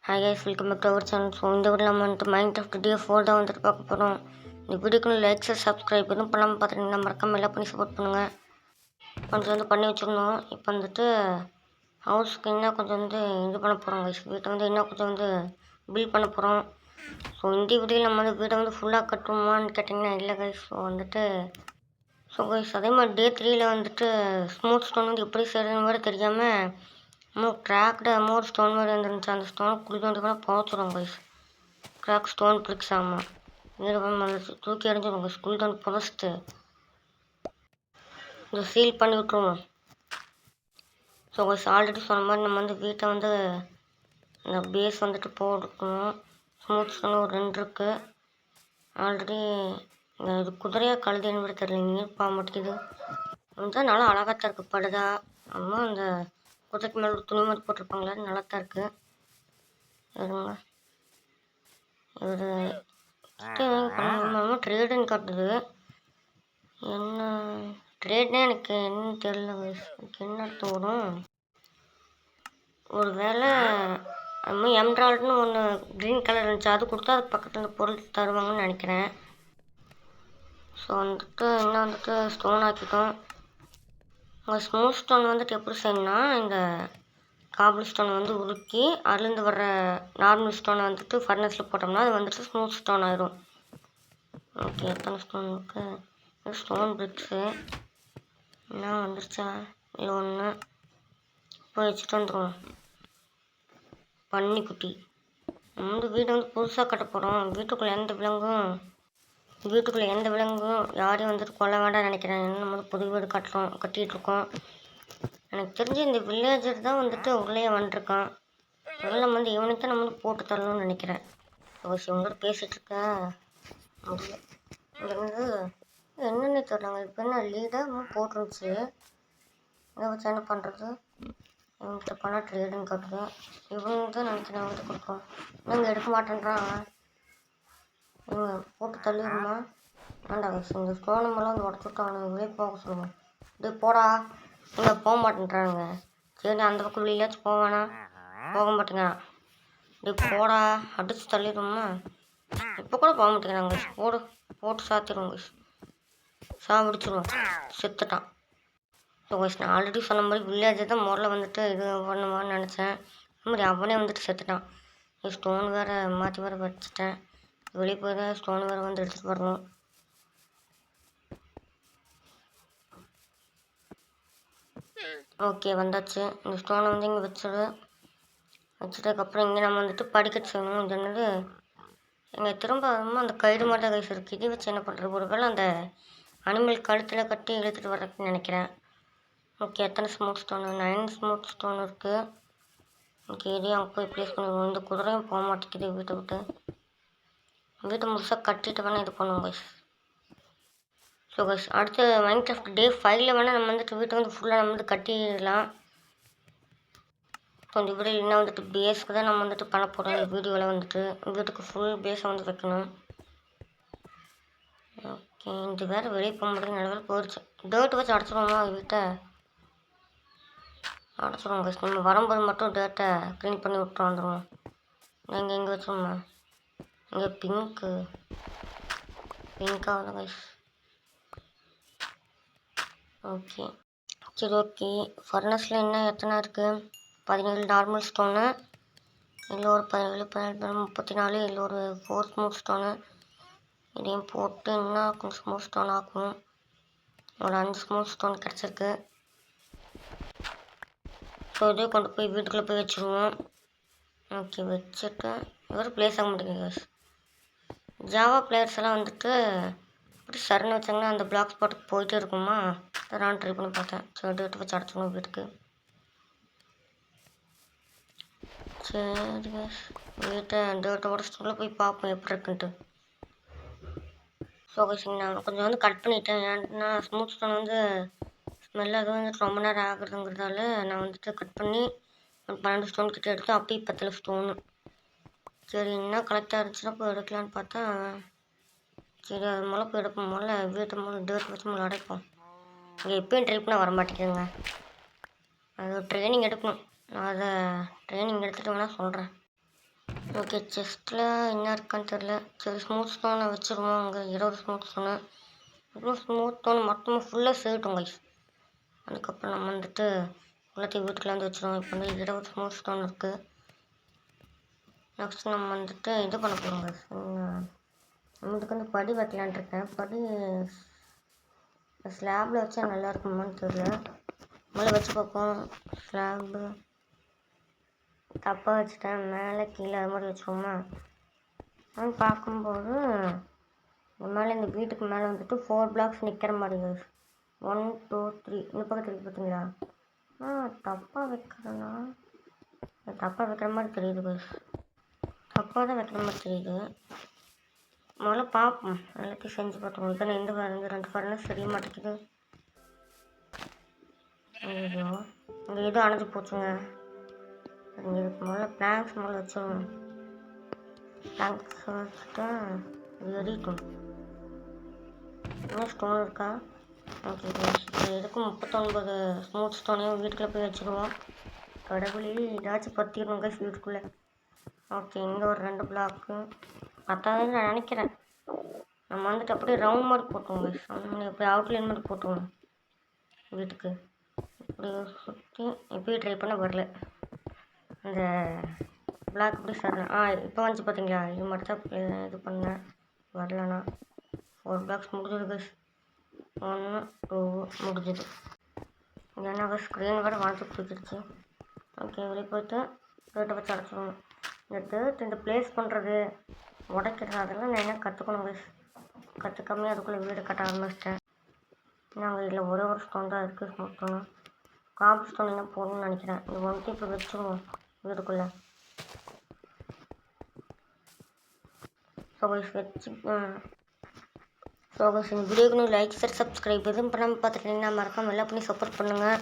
Hi guys, welcome back to our channel. So இந்த video நம்ம வந்துட்டு Minecraft Day 4 தான் வந்துட்டு பார்க்க போகிறோம். இந்த வீடியோக்கு லைக்ஸ் சப்ஸ்கிரைப் எதுவும் பண்ணாமல் பார்த்துட்டிங்கன்னா மறக்காமல் எல்லாம் பண்ணி சப்போர்ட் பண்ணுங்கள். கொஞ்சம் வந்து பண்ணி வச்சுருந்தோம். இப்போ வந்துட்டு ஹவுஸ்க்கு இன்னும் கொஞ்சம் வந்து இது பண்ண போகிறோம் கைஸ். வீட்டை வந்து இன்னும் கொஞ்சம் வந்து பில்ட் பண்ண போகிறோம். ஸோ இந்த வீடியோவில் நம்ம வந்து வீட்டை வந்து ஃபுல்லாக கட்டுவோமான்னு கேட்டிங்கன்னா இல்லை கைஸ். ஸோ அதே மாதிரி Day 3 வந்துட்டு ஸ்மூத் ஸ்டோன் வந்து எப்படி செய்கிறதுன்னு வேறு தெரியாமல் கிராக்டு ஒரு ஸ்டோன் மாதிரி வந்துருந்துச்சு. அந்த ஸ்டோனை குளிக்க வந்து கூட புதைச்சிடும் கைஸ். கிராக் ஸ்டோன் பிரிக்ஸ் ஆமாம் வந்துச்சு, தூக்கி எறிஞ்சிடும் கைஸ். குளிக்க வந்து புதைச்சிட்டு இதை சீல் பண்ணி விட்ருவோம். ஸோ கைஸ் ஆல்ரெடி சொன்ன மாதிரி நம்ம வந்து வீட்டை வந்து இந்த பேஸ் வந்துட்டு போட்டுக்கணும். ஸ்மூத் ஸ்டோன் ஒரு 2 இருக்குது ஆல்ரெடி. இது குதிரையாக கழுதுன்னு கூட தெரியல, நீர் போக மாட்டேங்குது. வந்து நல்லா அழகாக தான் இருக்குது படுதா. அம்மா அந்த குதிரைக்கு மேலே ஒரு துணி மாதிரி போட்டிருப்பாங்களே, நல்லா தான் இருக்குது. இருங்க, இது ட்ரேடுன்னு காட்டுது. என்ன ட்ரேட்னே எனக்கு என்னன்னு தெரியல. எனக்கு என்ன அர்த்தம் வரும்? ஒரு வேளை நம்ம எம்ட்ராய்டுன்னு ஒன்று க்ரீன் கலர் இருந்துச்சு, அது கொடுத்தா அது பக்கத்தில் பொருள் தருவாங்கன்னு நினைக்கிறேன். ஸோ வந்துட்டு இன்னும் வந்துட்டு ஸ்டோன் ஆக்கிட்டோம். உங்கள் ஸ்மூத் ஸ்டோன் வந்துட்டு எப்படி செய்யணும்னா, இந்த காபிள் ஸ்டோனை வந்து உருக்கி அதுலேருந்து வர்ற நார்மல் ஸ்டோனை வந்துட்டு ஃபர்னஸில் போட்டோம்னா அது வந்துட்டு ஸ்மூத் ஸ்டோன் ஆயிரும். ஓகே, எத்தனை ஸ்டோன் இருக்குது? ஸ்டோன் பிரிக்ஸு என்ன வந்துருச்சா? இல்லை ஒன்று போய் வச்சுட்டு வந்துடுவோம். பன்னிக்குட்டி வந்து வீடு வந்து புதுசாக கட்ட போகிறோம். வீட்டுக்குள்ளே எந்த விலங்கும் யாரையும் வந்துட்டு கொல்ல வேண்டாம்னு நினைக்கிறேன். நம்ம வந்து புது வீடு கட்டிகிட்ருக்கோம். எனக்கு தெரிஞ்சு இந்த வில்லேஜர் தான் வந்துட்டு உள்ளே வந்துருக்கான். அதனால் நம்ம வந்து இவனுக்கு நம்ம வந்து போட்டு தரணும்னு நினைக்கிறேன். இவங்களோட பேசிகிட்ருக்கேன் முடியல. இங்கே வந்து என்னென்ன தெரியலங்க. இப்போ என்ன லீடாக போட்டுருந்துச்சு, இதை வச்சு என்ன பண்ணுறது? இவங்கிட்ட பண்ணால் ட்ரேடுன்னு காட்டுது. இவங்க தான் நினைக்கிறேன் அவங்ககிட்ட கொடுப்போம். இங்கே எடுக்க மாட்டேன்றான். இவங்க போட்டு தள்ளிடுமா வேண்டாம். இந்த ஸ்டோனை மேலே வந்து உடச்சுட்டு அவனுக்கு வெளியே போக சொல்லுவோம். இப்படி போடா, இங்கே போக மாட்டேன்றானுங்க. சரி, அந்த பக்கம் வெளியிலாச்சும் போவானா? போக மாட்டேங்கிறான். இப்படி போடா, அடித்து தள்ளிடுமா? இப்போ கூட போக மாட்டேங்கிறாங்க. போட்டு சாத்திடுவோங்க, சாப்பிடிச்சிடுவோம். செத்துட்டான். ஸோ நான் ஆல்ரெடி சொன்ன மாதிரி வில்லேஜை தான் முதல்ல வந்துட்டு இது பண்ணுவான்னு நினச்சேன். அந்த மாதிரி அவனே வந்துட்டு செத்துட்டான். ஸ்டோன் வேறு மாற்றி வேறு வச்சுட்டேன். வெளியே போய் தான் ஸ்டோன் வேறு வந்து எடுத்துகிட்டு வரணும். ஓகே, வந்தாச்சு. இந்த ஸ்டோனை வந்து இங்கே வச்சதுக்கப்புறம் இங்கே நம்ம வந்துட்டு படிக்கட்டு செய்யணும். இது என்னது, இங்கே திரும்ப அந்த கயிறு மாதிரி தான் கைஸ் இருக்குது. இதை வச்சு என்ன பண்ணுறது? ஒரு வேளை அந்த அனிமல் கழுத்தில் கட்டி இழுத்துட்டு வர்றதுன்னு நினைக்கிறேன். ஓகே, எத்தனை ஸ்மூத் ஸ்டோனு? 9 ஸ்மூத் ஸ்டோன் இருக்குது. ஓகே, இதையும் அங்கே போய் ப்ளேஸ் பண்ணிடுவோம். இந்த குதிரையும் போக மாட்டேங்குது வீட்டை முழுசாக கட்டிட்டு வேணால் இது பண்ணுவோம் கைஸ். ஸோ கைஸ் அடுத்து Minecraft Day 5 வேணால் நம்ம வந்துட்டு வீட்டை வந்து ஃபுல்லாக நம்ம வந்து கட்டிடலாம். கொஞ்சம் வீடு இன்னும் வந்துட்டு பேஸ்க்கு தான் நம்ம வந்துட்டு பண்ண போகிறோம். இந்த வீடியோவில் வந்துட்டு வீட்டுக்கு ஃபுல் பேஸை வந்து வைக்கணும். ஓகே, இந்த வேறு வெளியே போக முடியும். நல்ல வேலை போயிடுச்சு. டேர்ட் வச்சு அடைச்சிடுவோமா வீட்டை? அடைச்சிடுவோம் கைஸ். நம்ம வரும்போது மட்டும் டேர்ட்டை க்ளீன் பண்ணி விட்டு வந்துடுவோம். நீங்கள் எங்கே வச்சோம்மா? இங்கே பிங்காக கைஸ். ஓகே சரி, ஓகே. ஃபர்னஸில் இன்னும் எத்தனை இருக்குது? 17 நார்மல் ஸ்டோனு, இல்லை ஒரு 17, 17, 34, இல்லை ஒரு 4 ஸ்மூத் ஸ்டோனு. இதையும் போட்டு இன்னும் கொஞ்சம் ஸ்மூத் ஸ்டோன் ஆக்கும். ஒரு 5 ஸ்மூத் ஸ்டோன் கிடச்சிருக்கு. ஸோ இதையும் கொண்டு போய் வீட்டுக்குள்ளே போய் வச்சுருவோம். ஓகே, வச்சுட்டு இவர் ப்ளேஸ் ஆக மாட்டேங்குது. ஜாவா பிளேயர்ஸ் எல்லாம் வந்துட்டு இப்படி சரண் வச்சாங்கன்னா அந்த பிளாக் ஸ்பாட்டுக்கு போயிட்டே இருக்குமா? நான் ட்ரை பண்ணி பார்த்தேன். சரி, டேட்டு வச்சு அடைச்சிக்கணும் வீட்டுக்கு. சரி, வீட்டை டேட்டை உடச்சிட்டுக்குள்ளே போய் பார்ப்போம் எப்படி இருக்குன்ட்டு. ஸோ நான் கொஞ்சம் வந்து கட் பண்ணிட்டேன். ஏன்னா ஸ்மூத் ஸ்டோன் வந்து ஸ்மெல் அது வந்துட்டு ரொம்ப நேரம் ஆகுறதுங்கிறதால நான் வந்துட்டு கட் பண்ணி 12 ஸ்டோன் கிட்ட எடுத்து அப்படியே 10 ஸ்டோனு. சரி, இன்னும் கலெக்டாக இருந்துச்சுன்னா போய் எடுக்கலான்னு பார்த்தா, சரி அது மேலே போய் எடுப்போம். வீட்டை டேட் வச்சு அடைப்போம். இங்கே எப்பயும் ட்ரை பண்ண வர மாட்டேங்குதுங்க. அது ட்ரைனிங் எடுக்கணும். நான் அதை ட்ரைனிங் எடுத்துகிட்டு வேணால் சொல்கிறேன். ஓகே, செஸ்ட்டில் என்ன இருக்கான்னு தெரில. சரி, ஸ்மூத் ஸ்டோனை வச்சுருவோம். அங்கே 20 ஸ்மூத் ஸ்டோனு. அப்புறம் ஸ்மூத் ஸ்டோன் மொத்தமாக ஃபுல்லாக செய்யட்டும் கைஸ். அதுக்கப்புறம் நம்ம வந்துட்டு எல்லாத்தையும் வீட்டுக்குள்ள வந்து வச்சுருவோம். இப்போ வந்து 20 ஸ்மூத் ஸ்டோன் இருக்குது. நெக்ஸ்ட் நம்ம வந்துட்டு இது பண்ண போகிறோம் கைஸ். நம்மளுக்கு வந்து படி வைக்கலான் இருக்கேன். படி ஸ்லாபில் வச்சா நல்லா இருக்குமான்னு தெரியல. மேலே வச்சு பார்ப்போம். ஸ்லாபு தப்பாக வச்சுட்டேன். மேலே கீழே அது மாதிரி வச்சுக்கோமா. நான் பார்க்கும்போது இந்த மேலே இந்த வீட்டுக்கு மேலே வந்துட்டு 4 blocks நிற்கிற மாதிரி கைஸ். 1 2 3 இந்த பக்கத்துக்கு பார்த்தீங்களா? தப்பாக வைக்கிறேன்னா தப்பாக வைக்கிற மாதிரி தெரியுது கைஸ். தப்பாக தான் வைக்கிற மாதிரி தெரியுது. முதல்ல பார்ப்போம். எல்லாத்தையும் செஞ்சு பார்த்துக்கோங்க. இப்போ இந்த இந்த 2 ஃபர்னஸ் தெரிய மாட்டேங்குது. ஐயோ, இங்கே எதுவும் அணைஞ்சு போச்சுங்க. இங்கே இதுக்கு முதல்ல பிளாங்க்ஸ் முதல்ல வச்சிடணும். பிளாங்க்ஸ் வச்சுட்டா இது எரிட்டும். இன்னும் ஸ்டோன் இருக்கா? ஓகே, எதுக்கும் 39 ஸ்மூத் ஸ்டோனையும் வீட்டுக்குள்ளே போய் வச்சுருவோம். கடவுளே, ஏதாச்சும் பற்றிடணும் கைஸ் வீட்டுக்குள்ளே. ஓகே, இங்கே ஒரு 2 பிளாக்கு பத்தாதுன்னு நான் நினைக்கிறேன். நம்ம வந்துட்டு அப்படியே ரவுண்ட் மாதிரி போட்டுவோம் கைஸ். அப்படியே அவுட்லைன் மாதிரி போட்டுவோம் வீட்டுக்கு. இப்படி சுற்றி இப்போயும் ட்ரை பண்ண வரல. அந்த பிளாக் இப்படி சார் இப்போ வந்துச்சு பார்த்தீங்களா? இது மட்டும் தான் இது பண்ணேன், வரலண்ணா. 4 blocks முடிஞ்சது கைஸ். 1 2 முடிஞ்சது. ஏன்னா ஸ்க்ரீன் வேறு வாட்ஸ்அப் தூக்கிடுச்சு. ஓகே, வெளியே போய்ட்டு ரேட்டை வச்சு அடைச்சிடணும். இந்த ப்ளேஸ் பண்ணுறது உடைக்கிறது அதெல்லாம் நான் என்ன கற்றுக்கணும் கைஸ். கற்றுக்காமே அதுக்குள்ளே வீடு கட்ட ஆரம்பிச்சிட்டேன். நாங்கள் இதில் ஒரே ஒரு ஸ்டோன் தான் இருக்குது, ஸ்மூத் ஸ்டோனு. காப்பு ஸ்டோன் என்ன போடணும்னு நினைக்கிறேன். இது வந்துட்டு இப்போ வச்சுருவோம் வீட்டுக்குள்ளே. ஸோ கைஸ் வச்சு இந்த வீடியோக்கு லைக் ஷேர் சப்ஸ்கிரைப் எதுவும் பண்ணாமல் பார்த்துட்டீங்கன்னா மறக்காமல் எல்லாம் பண்ணி சப்போர்ட் பண்ணுங்கள்.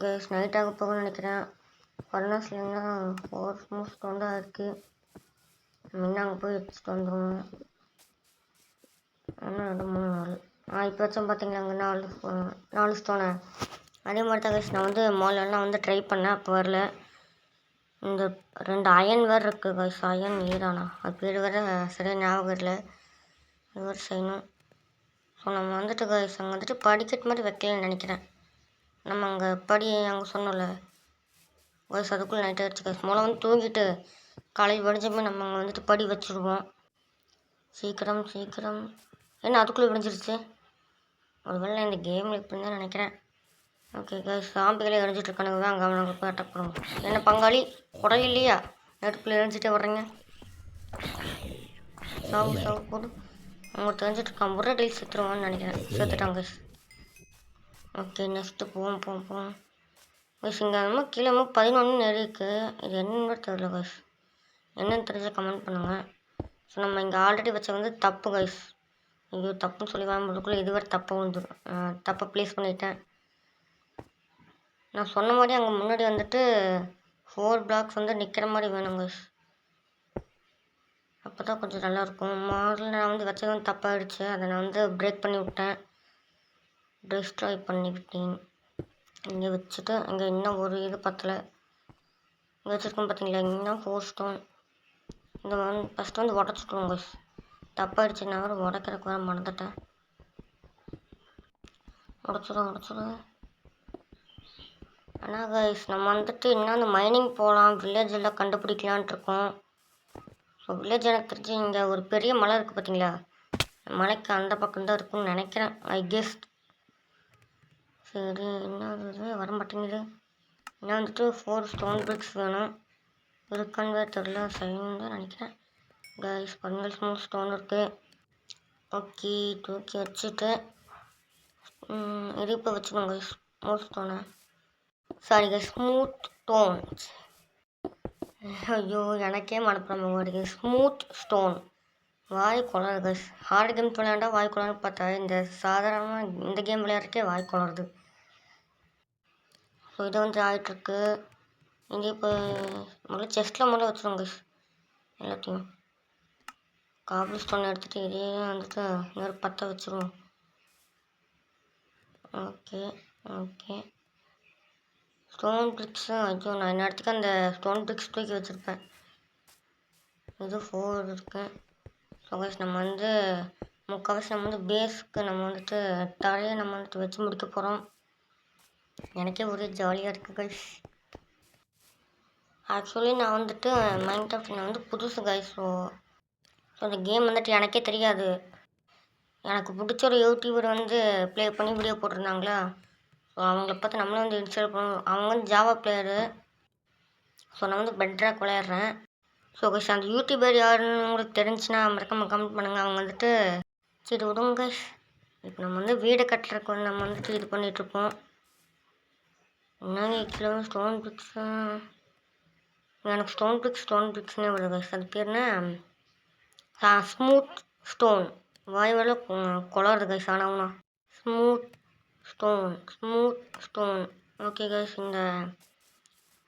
கைஸ் நைட்டாக போகணும்னு நினைக்கிறேன். ஃபர்னஸ்லேருந்தா 4 ஸ்மூத் ஸ்டோன் தான் இருக்குது. முன்ன அங்கே போய் வச்சுட்டு வந்துடுவோம். இன்னும் 2 3 4 இப்போ வச்சோம் பார்த்தீங்களா? அங்கே 4 ஸ்டோனை. அதே மாதிரி தான் கைஸ் நான் வந்து மாலெல்லாம் வந்து ட்ரை பண்ணேன், அப்போ வரல. இந்த 2 அயன் வேறு இருக்குது கைஸ். அயன் ஈரானா அது பேர் வேறு சரியாக ஞாபகம் இல்லை. இது வேறு செய்யணும். ஸோ நம்ம வந்துட்டு கைஸ் அங்கே வந்துட்டு படிக்கட்டு மாதிரி வைக்கலன்னு நினைக்கிறேன். நம்ம அங்கே அங்கே சொன்னோம்ல கைஸ், அதுக்குள்ளே நைட் ஆகிடுச்சு கைஸ். மூலம் வந்து தூங்கிட்டு காலையில் விடிஞ்சப்போ நம்ம அங்கே வந்துட்டு படி வச்சுருவோம். சீக்கிரம் சீக்கிரம். என்ன அதுக்குள்ளே விடிஞ்சிருச்சு? ஒரு வேளை இந்த கேமில் இப்படின்னு தான் நினைக்கிறேன். ஓகே கைஸ், சாம்பிகளே எரிஞ்சிட்டு இருக்கானுங்க. அங்கே அவனுக்கு போய் அட்டாக் பண்ணுவோம். என்ன பங்காளி குடல் இல்லையா? நெட்டுக்குள்ளே எரிஞ்சிட்டே வர்றீங்க. சாவு போடு. அவங்க தெரிஞ்சிட்டு இருக்கான். ஒரு டெய்லி செத்துருவான்னு நினைக்கிறேன். செத்துட்டாங்க கைஸ். ஓகே, நெக்ஸ்ட்டு போவோம் கைஸ். இங்கே நம்ம கீழே 11 இருக்குது. இது என்னன்னு தெரியல கைஸ். என்னன்னு தெரிஞ்ச கமெண்ட் பண்ணுங்கள். ஸோ நம்ம இங்கே ஆல்ரெடி வச்ச வந்து தப்பு கைஸ். ஐயோ, தப்புன்னு சொல்லி வாங்குறதுக்குள்ளே இது வரை தப்பாக வந்துடும். தப்பை ப்ளேஸ் பண்ணிட்டேன். நான் சொன்ன மாதிரி அங்கே முன்னாடி வந்துட்டு 4 blocks வந்து நிற்கிற மாதிரி வேணும் கைஸ். அப்போ தான் கொஞ்சம் நல்லாயிருக்கும். மாடலில் நான் வந்து வச்சது வந்து தப்பாகிடுச்சு. அதை நான் வந்து பிரேக் பண்ணி விட்டேன், டிஸ்ட்ராய் பண்ணி விட்டேன். இங்கே வச்சுட்டு இங்கே இன்னும் ஒரு இது பத்தலை. இங்கே வச்சுருக்கோம் பார்த்தீங்களா? இன்னும் 4 ஸ்டோன். இந்த வந்து ஃபஸ்ட்டு வந்து உடச்சிட்டுருவோம் கைஸ். தப்பாகிடுச்சு. நான் வேறு உடைக்கிறதுக்கு வேறு மறந்துட்டேன். உடச்சிடும். ஆனால் கைஸ் நம்ம வந்துட்டு இன்னும் அந்த மைனிங் போகலாம், வில்லேஜ் எல்லாம் கண்டுபிடிக்கலான்ட்டு இருக்கோம். ஸோ வில்லேஜ் எனக்கு தெரிஞ்சு இங்கே ஒரு பெரிய மலை இருக்குது பார்த்தீங்களா? மலைக்கு அந்த பக்கம் தான் இருக்குன்னு நினைக்கிறேன், ஐ கெஸ். சரி, என்ன இது வர மாட்டேங்குது. இன்னும் வந்துட்டு 4 ஸ்டோன் பிரிக்ஸ் வேணும். இருக்கான்னு தெரில, செய்யணும் தான் நினைக்கிறேன். கைஸ் 15 ஸ்டோன் இருக்குது. ஓகே, தூக்கி வச்சுட்டு இது இப்போ வச்சுக்கோங்க கைஸ். ஸ்மூத் ஸ்டோனை சாரி கைஸ், ஸ்மூத் ஸ்டோன்ஸ். ஐயோ, எனக்கே மனப்பிரம வருது. ஸ்மூத் ஸ்டோன் வாய் குளறு கைஸ். ஹார்ட் கேம் விளையாண்டா வாய் குளர்னு பார்த்தா இந்த சாதாரணமாக இந்த கேம் விளையாடுறக்கே வாய் குளருது. ஸோ இது வந்து ஆகிட்டுருக்கு. இங்கே இப்போ முதல்ல செஸ்ட்டில் முதல்ல வச்சுருவோம் கைஸ் எல்லாத்தையும். காபிள் ஸ்டோன் எடுத்துகிட்டு இதே வந்துட்டு இன்னொரு 10 வச்சுருவோம். Okay stone bricks. ஐயோ, நான் இன்னும் இடத்துக்கு அந்த ஸ்டோன் பிரிக்ஸ் தூக்கி வச்சுருப்பேன். இது 4 இருக்கு. ஸோ கைஸ் நம்ம வந்து முக்கால்வாசி நம்ம வந்து பேஸ்க்கு நம்ம வந்துட்டு தரையை நம்ம வந்துட்டு வச்சு முடிக்க போகிறோம். எனக்கே ஒரே ஜாலியாக இருக்குது கைஸ். ஆக்சுவலி நான் வந்துட்டு மைன்கிராஃப்ட் நான் வந்து புதுசு கைஸ். ஸோ அந்த கேம் வந்துட்டு எனக்கே தெரியாது. எனக்கு பிடிச்ச ஒரு யூடியூபர் வந்து ப்ளே பண்ணி வீடியோ போட்டிருந்தாங்களா. ஸோ அவங்கள பார்த்து நம்மளும் வந்து இன்ஸ்டால் பண்ணுவோம். அவங்க வந்து ஜாவா பிளேயரு. ஸோ நான் வந்து பெட்ராக் விளையாடுறேன். ஸோ கைஸ் அந்த யூடியூபர் யாருன்னு உங்களுக்கு தெரிஞ்சுன்னா மறக்காமல் கமெண்ட் பண்ணுங்கள். அவங்க வந்துட்டு சரி விடுங்க கைஸ். இப்போ நம்ம வந்து வீடு கட்டுறதுக்கு வந்து நம்ம வந்துட்டு இது பண்ணிகிட்ருக்கோம். என்னங்க கிலோ ஸ்டோன் பிக்ஸு, எனக்கு ஸ்டோன் பிக்ஸ்னே வருது கைஸ். அது பேர் என்ன, ஸ்மூத் ஸ்டோன். வாய் வேலை குளருது கைஸ். ஆனால் ஸ்மூத் ஸ்டோன். Okay guys. இந்த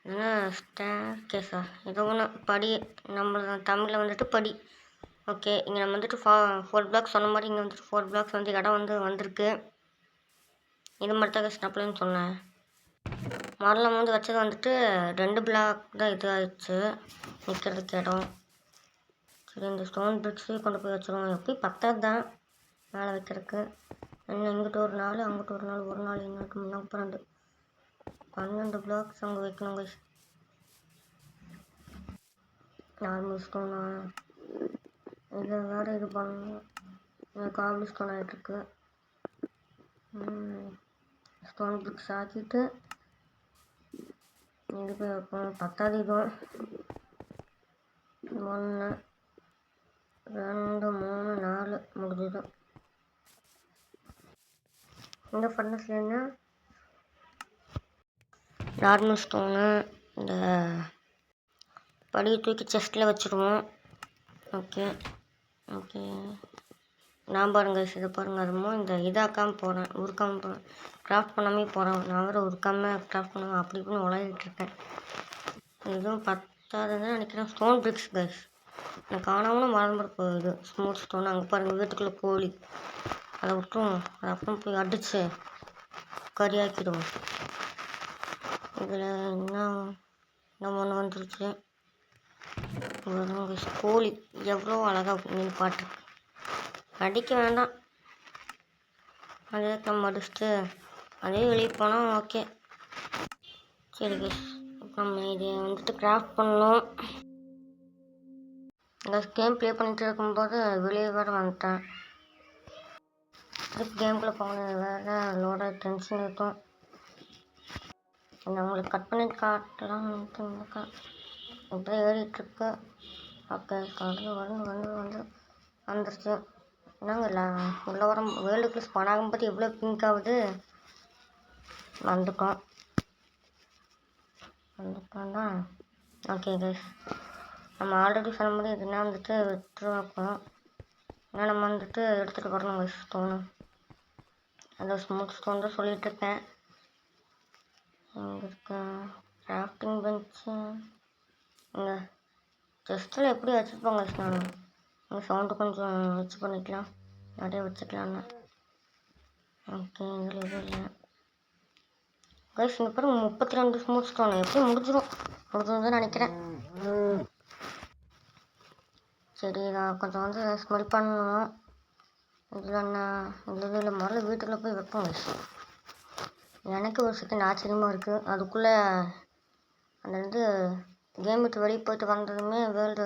என்ன ஸ்டேர்கேஸா ஏதோ ஒன்று படி, நம்ம தமிழில் வந்துட்டு படி. ஓகே, இங்கே நம்ம வந்துட்டு 4 பிளாக்ஸ் சொன்ன மாதிரி இங்கே வந்துட்டு 4 பிளாக்ஸ் வந்து இடம் வந்து வந்திருக்கு. இது மாதிரி தான் கைஸ் நான் சொன்னேன். முதல்ல நம்ம வந்து வச்சது வந்துட்டு 2 பிளாக் தான் இது ஆயிடுச்சு நிற்கிறதுக்கு இடம். சரி இந்த ஸ்டோன் பிரிக்ஸு கொண்டு போய் வச்சுருவோம். எப்பயும் 10 தான் மேலே வைக்கிறதுக்கு. இன்னும் இங்கிட்ட ஒரு நாள் அங்கிட்ட ஒரு நாள் இன்னொரு 12 பிளாக்ஸ் அங்கே வைக்கணும் கைஸ். நார்மல் ஸ்டோனா இதை வேறு இது பண்ணணும். காபிள் ஸ்டோன் ஆகிட்டுருக்கு. ஸ்டோன் பிரிக்ஸ் ஆக்கிட்டு இது போய் வைப்போம். 10 இதுவும் 1 2 3 4 முடிஞ்சது. இந்த ஃபர்னஸ்ல என்ன நார்மல் ஸ்டோனு இந்த படியை தூக்கி செஸ்ட்டில் வச்சுருவோம். ஓகே நான் பாருங்கள் இதை பாருங்கள். அதுமோ இந்த இதாக்காமல் போகிறேன், உருக்காமல் போகிறேன், கிராஃப்ட் பண்ணாமே போகிறேன். நான் வேறு உருக்காமல் கிராஃப்ட் பண்ணுவேன். அப்படி இப்படின்னு உலகிட்டுருக்கேன். இதுவும் 10 நினைக்கிறேன். ஸ்டோன் பிரிக்ஸ் கைஸ் எனக்கு காணாமலும் மறந்துட போகுது. ஸ்மூத் ஸ்டோன் அங்கே பாருங்கள் வீட்டுக்குள்ளே கோழி. அதை விட்டுரும். அதை அப்புறம் போய் அடித்து கறியாக்கிடுவோம். இதில் இன்னும் ஒன்று வந்துருச்சு. கோழி எவ்வளோ அழகாக மீன் பாட்டு அடிக்க வேண்டாம். அதே நம்ம அடிச்சுட்டு அதே வெளியே போனால் ஓகே. சரி கைஸ், நம்ம இதை வந்துட்டு கிராஃப்ட் பண்ணணும். கேம் ப்ளே பண்ணிகிட்டு இருக்கும்போது வெளியே வேறு வந்துட்டேன். அதுக்கு கேம்குள்ளே போனது வேறு லோட டென்ஷன் இருக்கும். நான் உங்களுக்கு கட் பண்ணி காட்டலாம் இப்படியே ஏறிட்டுருக்கு. ஓகே வந்துருச்சு. என்னங்க இல்லை உள்ள வர வேர்ல்டு க்ளூஸ் பணாகும்போது எவ்வளோ பிங்க் ஆகுது. வந்துட்டோம் தான். ஓகே கைஸ், நம்ம ஆல்ரெடி சொன்ன மாதிரி இதுனா வந்துட்டு விட்டுருவோம். ஏன்னா நம்ம வந்துட்டு எடுத்துகிட்டு வரணும் கைஸ் ஸ்டோனு. அந்த ஸ்மூத் ஸ்டோன் தான் சொல்லிகிட்ருக்கேன். இங்கே இருக்க கிராஃப்டிங் பெஞ்சு இங்கே செஸ்ட்டில் எப்படி வச்சுருப்பாங்க கைஸ். நான் இங்கே சவுண்டு கொஞ்சம் வச்சு பண்ணிக்கலாம், நிறைய வச்சுக்கலான்னு. ஓகே இதில் எதுவும் இல்லை கைஸ். இங்கே பாருங்க 32 ஸ்மூத் ஸ்டோன் எப்படி முடிஞ்சிடும் நினைக்கிறேன். சரி நான் கொஞ்சம் வந்து ஸ்மெல் பண்ணணும். இதில் என்ன இல்லை முதல்ல வீட்டுக்குள்ளே போய் வைப்போம் கைஸ். எனக்கு ஒரு செகண்ட் ஆச்சரியமாக இருக்குது. அதுக்குள்ளே அந்த வந்து கேம் விட்டு வெளியே போயிட்டு வந்ததுமே வேர்ல்டு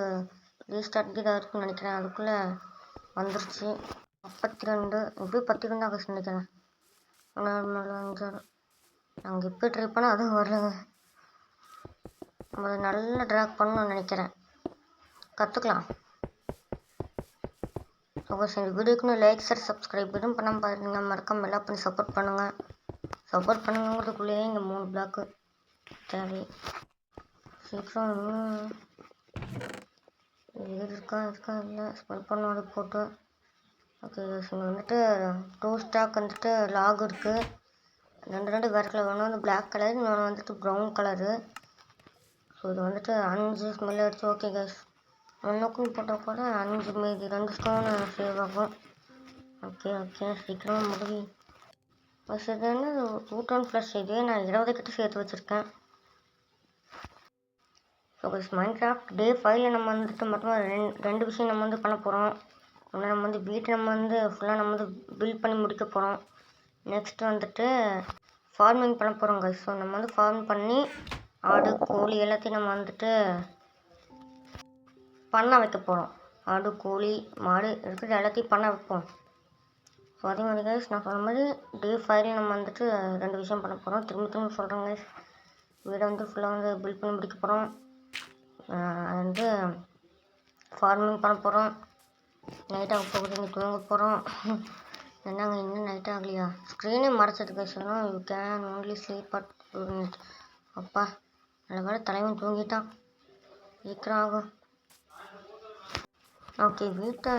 ரீஸ்டார்ட் இதாக இருக்குன்னு நினைக்கிறேன். அதுக்குள்ளே வந்துருச்சு 32. எப்படி 10 இருந்தால் கைஸ் நினைக்கிறேன். நாங்கள் இப்போ ட்ரை பண்ணால் அதுவும் வரலங்க. நம்ம நல்லா ட்ராக் பண்ணணும்னு நினைக்கிறேன். கற்றுக்கலாம். இந்த வீடியோக்குன்னு லைக் ஷேர் சப்ஸ்கிரைப் எதுவும் பண்ணாமல் பாருங்க. மறக்காமல் எல்லாம் பண்ணி சப்போர்ட் பண்ணுங்கிறதுக்குள்ளேயே இங்கே 3 பிளாக்கு தேவை. சீக்கிரம் இருக்கா இல்லை ஸ்மெல் பண்ண அது போட்டு. ஓகே இங்கே வந்துட்டு 2 ஸ்டாக் வந்துட்டு லாக் இருக்குது. 2 வேறு கலர். ஒன்று வந்து பிளாக் கலர், இன்னொன்று வந்துட்டு ப்ரௌன் கலரு. ஸோ இது வந்துட்டு 5 ஸ்மெல் அடிச்சு. ஓகே கைஸ், ஒன்றுக்கும் போட்டால் கூட 5 மீதி 2 ஸ்டோனு சேவ் ஆகும். ஓகே சீக்கிரமாக முடிவி பஸ். இது என்ன 210 ப்ளஸ். இதே நான் 20 கிட்ட சேர்த்து வச்சுருக்கேன். ஸோ ஸோ கைஸ் மைன்கிராஃப்ட் டே 5ல் நம்ம வந்துட்டு மொத்தமாக ரெண்டு விஷயம் நம்ம வந்து பண்ண போகிறோம். ஒன்று நம்ம வந்து வீட்டை நம்ம வந்து ஃபுல்லாக நம்ம வந்து பில்ட் பண்ணி முடிக்க போகிறோம். நெக்ஸ்ட் வந்துட்டு ஃபார்மிங் பண்ண போகிறோம் கைஸ். ஸோ நம்ம வந்து ஃபார்ம் பண்ணி ஆடு கோழி எல்லாத்தையும் நம்ம வந்துட்டு பண்ண வைக்க போகிறோம். ஆடு கோழி மாடு இருக்கிற எல்லாத்தையும் பண்ண வைப்போம். ஸோ அதே மாதிரி கைஸ் நான் சொன்ன மாதிரி டே 5ல் நம்ம வந்துட்டு 2 விஷயம் பண்ண போகிறோம். திரும்ப சொல்கிறோம் கைஸ். வீடை வந்து ஃபுல்லாக வந்து பில்ட் பண்ணி முடிக்க போகிறோம். அது வந்து ஃபார்மிங் பண்ண போகிறோம். நைட்டாக போகுது இங்கே தூங்க போகிறோம். என்னங்க இன்னும் நைட் ஆகலையா? ஸ்க்ரீனே மறைச்சது guys. You can only sleep at 2 minutes. அப்பா நல்ல வேலை தலைவன் தூங்கிட்டான். சீக்கிரம் ஆகும். ஓகே வீட்டை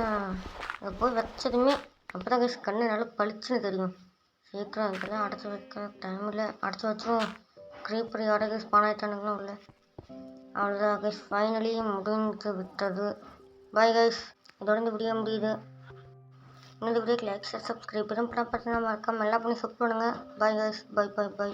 போய் வச்சதுமே அப்போ தான் கைஸ் கண்ணு நல்லா பளிச்சுன்னு தெரியும். சீக்கிரம் இதெல்லாம் அடைச்சி வைக்க டைமில் அடைச்சி வச்சிரும். க்ரீப்பர் யாரை கைஸ் பானாயிட்டானுங்களா உள்ள. அவ்வளோதான் கைஸ் ஃபைனலி முடிஞ்சு விட்டது. Bye guys. இதோட இந்த வீடியோ முடியுது. இந்த வீடியோக்கு லைக் ஷேர் சப்ஸ்கிரைப் பண்ண பார்த்தீங்கன்னா மறக்காமல் எல்லாம் பண்ணி சப்ஸ்கிரைப் பண்ணுங்கள். Bye guys. பை.